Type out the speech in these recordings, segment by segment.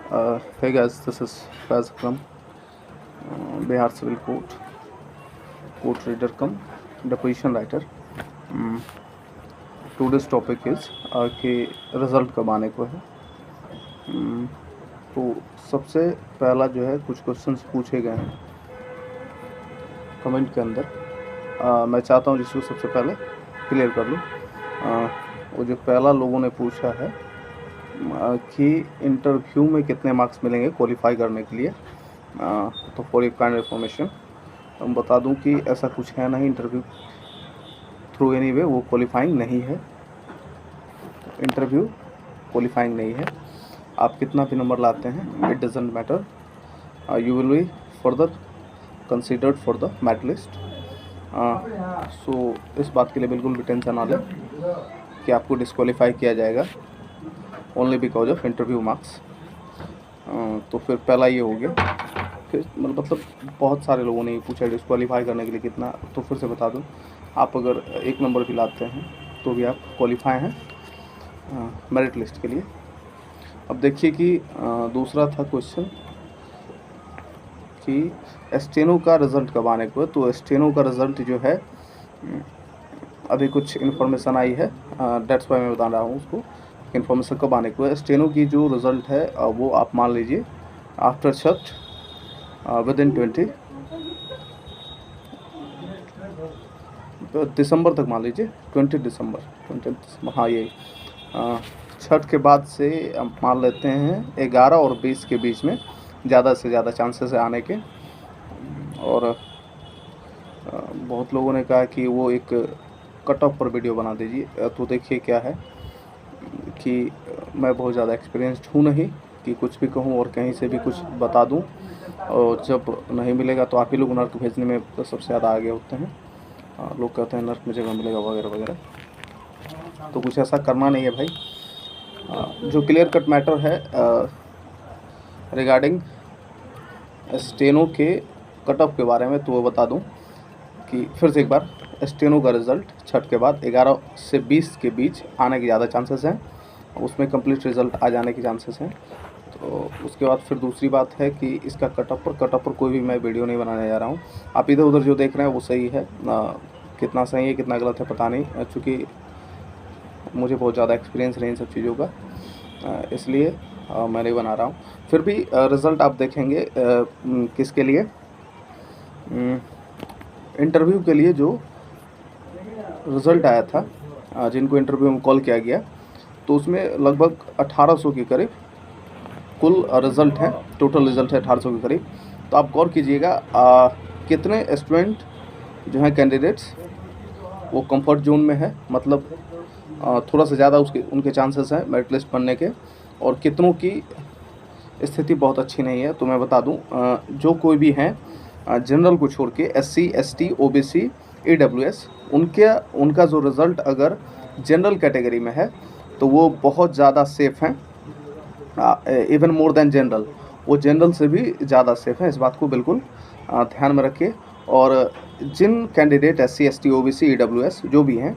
Hey guys, this is Faz from Bihar Civil Court reader cum deposition writer. Today's topic is कि result कब आने को है. तो सबसे पहला जो है कुछ क्वेश्चंस पूछे गए हैं कमेंट के अंदर. मैं चाहता हूँ जिसको सबसे पहले क्लियर कर लूँ. वो जो पहला लोगों ने पूछा है कि इंटरव्यू में कितने मार्क्स मिलेंगे क्वालिफाई करने के लिए. तो फॉर यू काइंड इन्फॉर्मेशन हम बता दूं कि ऐसा कुछ है नहीं. इंटरव्यू थ्रू एनी वे वो क्वालिफाइंग नहीं है. इंटरव्यू क्वालिफाइंग नहीं है. आप कितना भी नंबर लाते हैं it doesn't matter. You will be further considered for the merit list. So इस बात के लिए बिल्कुल भी टेंशन ना लें कि आपको डिस्क्वालीफाई किया जाएगा only because of interview marks. तो फिर पहला ये हो गया. फिर मतलब बहुत सारे लोगों ने पूछा डिस्क्वालीफाई करने के लिए कितना. तो फिर से बता दूं, आप अगर एक नंबर भी लाते हैं तो भी आप क्वालिफाई हैं मेरिट लिस्ट के लिए. अब देखिए कि दूसरा था क्वेश्चन कि स्टेनो का रिज़ल्ट कब आने को है. तो स्टेनो का रिज़ल्ट जो है अभी कुछ इन्फॉर्मेशन आई है, डेट्स वाई मैं बता रहा हूँ उसको. इन्फॉर्मेशन कब आने को है. स्टेनो की जो रिज़ल्ट है वो आप मान लीजिए आफ्टर छठ विद इन 20 दिसंबर तक मान लीजिए. 20 दिसंबर हाँ ये छठ के बाद से हम मान लेते हैं 11 और 20 के बीच में ज़्यादा से ज़्यादा चांसेस है आने के. और बहुत लोगों ने कहा कि वो एक कट ऑफ पर वीडियो बना दीजिए. तो देखिए क्या है कि मैं बहुत ज़्यादा एक्सपीरियंस्ड हूँ नहीं कि कुछ भी कहूँ और कहीं से भी कुछ बता दूँ. और जब नहीं मिलेगा तो आप ही लोग नर्क भेजने में तो सबसे ज़्यादा आगे होते हैं. लोग कहते हैं नर्क में जगह मिलेगा वगैरह वगैरह. तो कुछ ऐसा करना नहीं है भाई. जो क्लियर कट मैटर है रिगार्डिंग स्टेनो के कट ऑफ के बारे में, तो वो बता दूं कि फिर से एक बार स्टेनो का रिज़ल्ट छठ के बाद 11 से 20 के बीच आने के ज़्यादा चांसेस हैं. उसमें कंप्लीट रिज़ल्ट आ जाने के चांसेस हैं. तो उसके बाद फिर दूसरी बात है कि इसका कट ऑफ पर कोई भी मैं वीडियो नहीं बनाने जा रहा हूँ. आप इधर उधर जो देख रहे हैं वो सही है. कितना सही है कितना गलत है पता नहीं, चूँकि मुझे बहुत ज़्यादा एक्सपीरियंस नहीं इन सब चीज़ों का, इसलिए मैं नहीं बना रहा हूँ. फिर भी रिज़ल्ट आप देखेंगे किसके लिए, इंटरव्यू के लिए जो रिज़ल्ट आया था, जिनको इंटरव्यू में कॉल किया गया, तो उसमें लगभग 1800 के करीब कुल रिज़ल्ट है. टोटल रिज़ल्ट है 1800 के करीब. तो आप गौर कीजिएगा कितने स्टूडेंट जो हैं कैंडिडेट्स वो कंफर्ट जोन में है, मतलब थोड़ा सा ज़्यादा उनके चांसेस हैं मेरिट लिस्ट बनने के, और कितनों की स्थिति बहुत अच्छी नहीं है. तो मैं बता दूं जो कोई भी हैं जनरल को छोड़ के SC ST OBC EWS उनका जो रिज़ल्ट अगर जनरल कैटेगरी में है तो वो बहुत ज़्यादा सेफ़ हैं. इवन मोर देन जनरल, वो जनरल से भी ज़्यादा सेफ़ हैं. इस बात को बिल्कुल ध्यान में रखिए. और जिन candidate SC ST OBC EWS जो भी हैं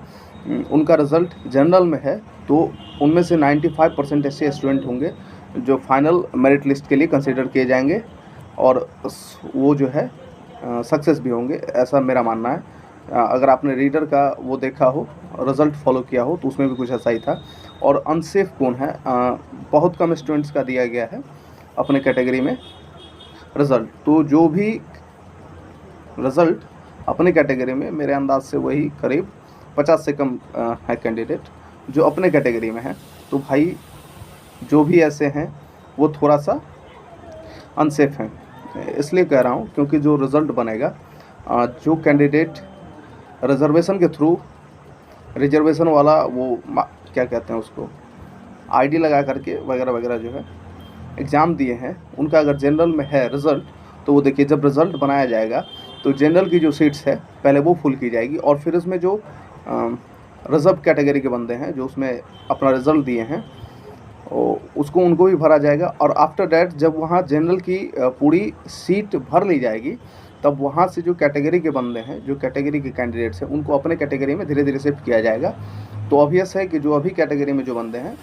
उनका रिज़ल्ट जनरल में है तो उनमें से 95% ऐसे स्टूडेंट होंगे जो फाइनल मेरिट लिस्ट के लिए कंसीडर किए जाएंगे और वो जो है सक्सेस भी होंगे, ऐसा मेरा मानना है. अगर आपने रीडर का वो देखा हो, रिज़ल्ट फॉलो किया हो, तो उसमें भी कुछ ऐसा ही था. और अनसेफ कौन है, बहुत कम स्टूडेंट्स का दिया गया है अपने कैटेगरी में रिज़ल्ट. तो जो भी रिज़ल्ट अपने कैटेगरी में मेरे अंदाज से वही करीब 50 से कम है कैंडिडेट जो अपने कैटेगरी में है. तो भाई जो भी ऐसे हैं वो थोड़ा सा अनसेफ हैं. इसलिए कह रहा हूँ क्योंकि जो रिज़ल्ट बनेगा, जो कैंडिडेट रिजर्वेशन के थ्रू, रिजर्वेशन वाला वो क्या कहते हैं उसको, ID लगा करके वगैरह वगैरह जो है एग्ज़ाम दिए हैं, उनका अगर जनरल में है रिज़ल्ट, तो वो देखिए जब रिज़ल्ट बनाया जाएगा तो जनरल की जो सीट्स है पहले वो फुल की जाएगी. और फिर उसमें जो रिजर्व कैटेगरी के बंदे हैं जो उसमें अपना रिज़ल्ट दिए हैं उसको उनको भी भरा जाएगा. और आफ्टर डैट जब वहाँ जनरल की पूरी सीट भर ली जाएगी तब वहाँ से जो कैटेगरी के बंदे हैं, जो कैटेगरी के कैंडिडेट्स हैं, उनको अपने कैटेगरी में धीरे धीरे शिफ्ट किया जाएगा. तो ऑब्वियस है कि जो अभी कैटेगरी में जो बंदे हैं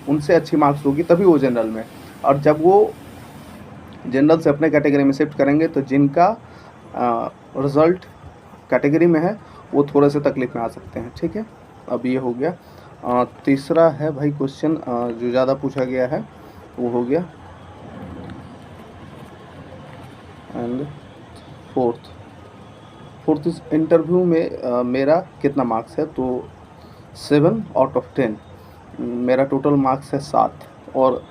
उनसे अच्छी मार्क्स होगी तभी वो जनरल में. और जब वो जनरल से अपने कैटेगरी में शिफ्ट करेंगे तो जिनका रिज़ल्ट कैटेगरी में है वो थोड़े से तकलीफ में आ सकते हैं। ठीक है, अब ये हो गया। तीसरा है भाई क्वेश्चन जो ज़्यादा पूछा गया है वो हो गया। एंड फोर्थ इस इंटरव्यू में मेरा कितना मार्क्स है, तो 7 आउट ऑफ 10 मेरा टोटल मार्क्स है 7। और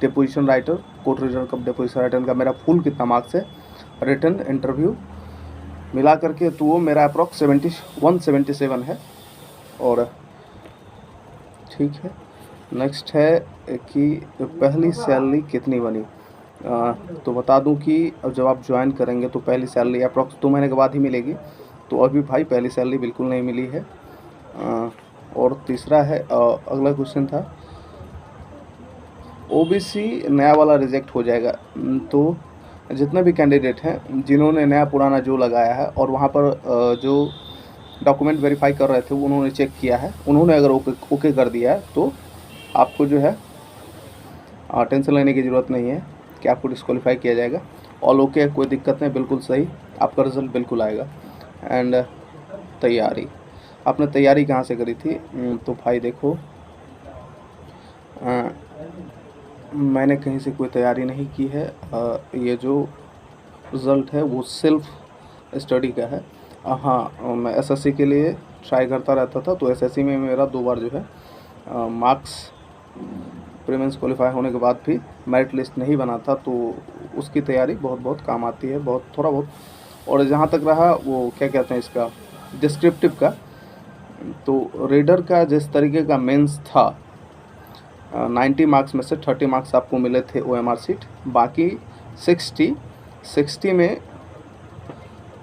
डिपोजिशन राइटर, कोर्ट रिजन कब डिपोजिशन राइटर का मेरा फुल कितना मार्क्स है रिटन इंटरव्यू मिला करके, तो वो मेरा अप्रॉक्स 177 है। और ठीक है, नेक्स्ट है कि पहली सैलरी कितनी बनी। तो बता दूं कि अब जब आप ज्वाइन करेंगे तो पहली सैलरी अप्रॉक्स 2 महीने के बाद ही मिलेगी। तो अभी भाई पहली सैलरी बिल्कुल नहीं मिली है। और तीसरा है अगला क्वेश्चन था ओबीसी नया वाला रिजेक्ट हो जाएगा। तो जितने भी कैंडिडेट हैं जिन्होंने नया पुराना जो लगाया है और वहाँ पर जो डॉक्यूमेंट वेरीफाई कर रहे थे उन्होंने चेक किया है, उन्होंने अगर ओके कर दिया है तो आपको जो है टेंशन लेने की ज़रूरत नहीं है कि आपको डिस्क्वालीफाई किया जाएगा। ऑल ओके, कोई दिक्कत नहीं, बिल्कुल सही, आपका रिज़ल्ट बिल्कुल आएगा। एंड तैयारी, आपने तैयारी कहाँ से करी थी, तो भाई देखो मैंने कहीं से कोई तैयारी नहीं की है। ये जो रिज़ल्ट है वो सेल्फ स्टडी का है। हाँ, मैं एसएससी के लिए ट्राई करता रहता था, तो एसएससी में मेरा 2 बार जो है मार्क्स प्रीलिम्स क्वालिफाई होने के बाद भी मेरिट लिस्ट नहीं बना था, तो उसकी तैयारी बहुत काम आती है, बहुत थोड़ा बहुत। और जहाँ तक रहा वो क्या कहते हैं इसका डिस्क्रिप्टिव का, तो रीडर का जिस तरीके का मेंस था 90 मार्क्स में से 30 मार्क्स आपको मिले थे OMR सीट, बाकी 60 में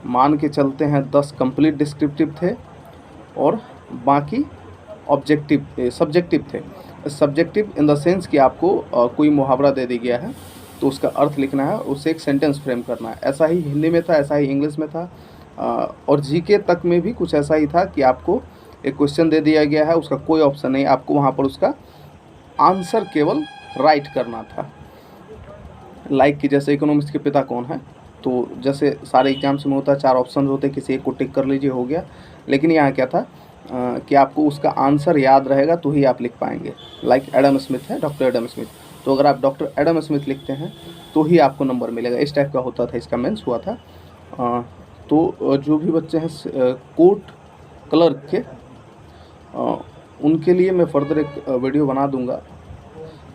मान के चलते हैं 10 कंप्लीट डिस्क्रिप्टिव थे और बाकी सब्जेक्टिव थे। सब्जेक्टिव इन द सेंस कि आपको कोई मुहावरा दे दिया गया है तो उसका अर्थ लिखना है, उससे एक सेंटेंस फ्रेम करना है। ऐसा ही हिंदी में था, ऐसा ही इंग्लिश में था, और जीके तक में भी कुछ ऐसा ही था कि आपको एक क्वेश्चन दे दिया गया है, उसका कोई ऑप्शन नहीं, आपको वहाँ पर उसका आंसर केवल राइट करना था। लाइक कि जैसे इकोनॉमिक्स के पिता कौन है, तो जैसे सारे एग्जाम्स में होता है 4 ऑप्शन होते, किसी एक को टिक कर लीजिए, हो गया। लेकिन यहाँ क्या था कि आपको उसका आंसर याद रहेगा तो ही आप लिख पाएंगे। लाइक एडम स्मिथ है, डॉक्टर एडम स्मिथ, तो अगर आप डॉक्टर एडम स्मिथ लिखते हैं तो ही आपको नंबर मिलेगा। इस टाइप का होता था, इसका मेंस हुआ था। तो जो भी बच्चे हैं कोर्ट क्लर्क के, उनके लिए मैं फर्दर एक वीडियो बना दूंगा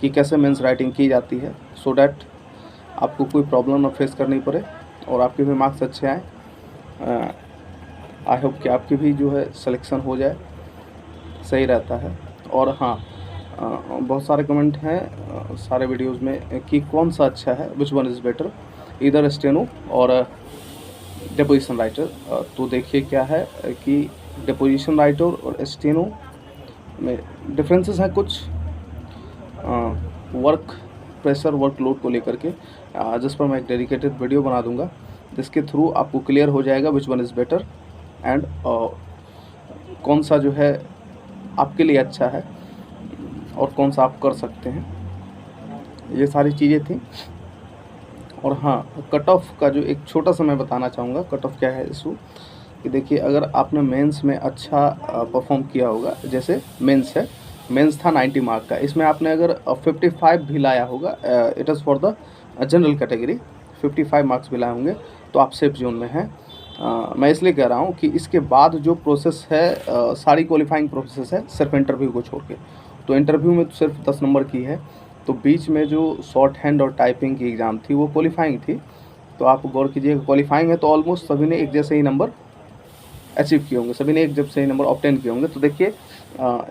कि कैसे मेंस राइटिंग की जाती है, सो डैट आपको कोई प्रॉब्लम ना फेस करनी पड़े और आपके भी मार्क्स अच्छे आए। आई होप कि आपकी भी जो है सिलेक्शन हो जाए, सही रहता है। और हाँ, बहुत सारे कमेंट हैं सारे वीडियोस में कि कौन सा अच्छा है, विच वन इज़ बेटर, इधर स्टेनो और डिपोजिशन राइटर। तो देखिए क्या है कि डिपोजिशन राइटर और स्टेनो में डिफरेंसेस हैं कुछ वर्क प्रेशर, वर्कलोड को लेकर के, जिस पर मैं एक डेडिकेटेड वीडियो बना दूंगा, जिसके थ्रू आपको क्लियर हो जाएगा which one is better and कौन सा जो है आपके लिए अच्छा है और कौन सा आप कर सकते हैं। ये सारी चीज़ें थी। और हाँ, कट ऑफ का जो एक छोटा सा मैं बताना चाहूँगा, कट ऑफ क्या है इशू, कि देखिए अगर आपने मेंस में अच्छा परफॉर्म किया होगा, जैसे मेंस है, मेंस था 90 मार्क का, इसमें आपने अगर 55 भी लाया होगा, it is for the general category, 55 marks भी लाए होंगे तो आप सेफ जोन में हैं। मैं इसलिए कह रहा हूँ कि इसके बाद जो प्रोसेस है सारी क्वालिफाइंग प्रोसेस है सिर्फ इंटरव्यू को छोड़ के। तो इंटरव्यू में तो सिर्फ 10 नंबर की है, तो बीच में जो शॉर्ट हैंड और टाइपिंग की एग्ज़ाम थी वो क्वालिफाइंग थी। तो आप गौर कीजिएगा, क्वालिफाइंग है तो ऑलमोस्ट सभी ने एक जैसे ही नंबर अचीव किए होंगे, सभी ने एक जैसे ही नंबर ऑब्टेन किए होंगे। तो देखिए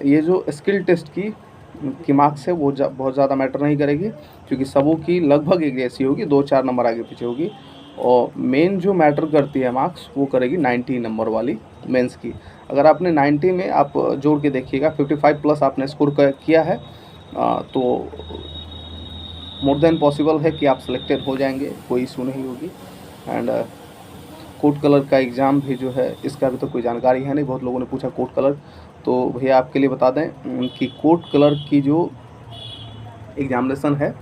ये जो स्किल टेस्ट की मार्क्स है वो बहुत ज़्यादा मैटर नहीं करेगी, क्योंकि सबों की लगभग एक जैसी होगी, 2-4 नंबर आगे पीछे होगी। और मेन जो मैटर करती है मार्क्स वो करेगी 90 नंबर वाली मेंस की। अगर आपने 90 में आप जोड़ के देखिएगा 55 प्लस आपने स्कोर किया है, तो मोर देन पॉसिबल है कि आप सिलेक्टेड हो जाएंगे, कोई इशू नहीं होगी। एंड कोड कलर का एग्ज़ाम भी जो है, इसका भी तो कोई जानकारी है नहीं, बहुत लोगों ने पूछा कोड कलर, तो भैया आपके लिए बता दें कि कोड कलर की जो एग्ज़ामिनेशन है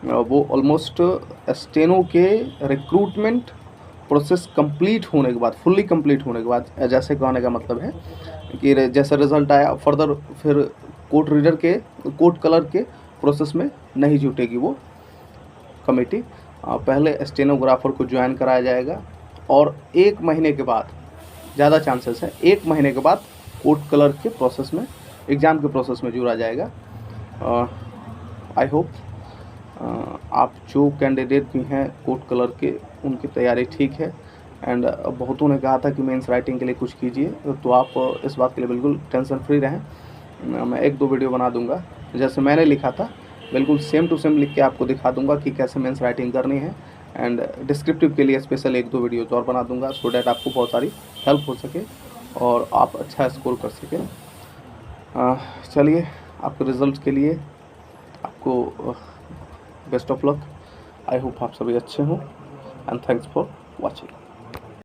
वो ऑलमोस्ट स्टेनो के रिक्रूटमेंट प्रोसेस कंप्लीट होने के बाद, फुल्ली कंप्लीट होने के बाद, जैसे कहने का मतलब है कि जैसे रिज़ल्ट आया फर्दर फिर कोर्ट रीडर के, कोर्ट कलर के प्रोसेस में नहीं जुटेगी वो कमेटी। पहले स्टेनोग्राफर को ज्वाइन कराया जाएगा और 1 महीने के बाद, ज़्यादा चांसेस है 1 महीने के बाद कोर्ट कलर के प्रोसेस में, एग्ज़ाम के प्रोसेस में जुड़ा जाएगा। आई होप आप जो कैंडिडेट भी हैं कोर्ट कलर के, उनकी तैयारी ठीक है। एंड बहुतों ने कहा था कि मेंस राइटिंग के लिए कुछ कीजिए, तो आप इस बात के लिए बिल्कुल टेंशन फ्री रहें। मैं 1-2 वीडियो बना दूंगा, जैसे मैंने लिखा था बिल्कुल सेम टू सेम लिख के आपको दिखा दूंगा कि कैसे मेंस राइटिंग करनी है। एंड डिस्क्रिप्टिव के लिए स्पेशल 1-2 वीडियोज और बना दूंगा, सो डैट आपको बहुत सारी हेल्प हो सके और आप अच्छा स्कोर कर सकें। चलिए, आपके रिज़ल्ट के लिए आपको best of luck. I hope आप सभी अच्छे हों एंड थैंक्स फॉर वॉचिंग।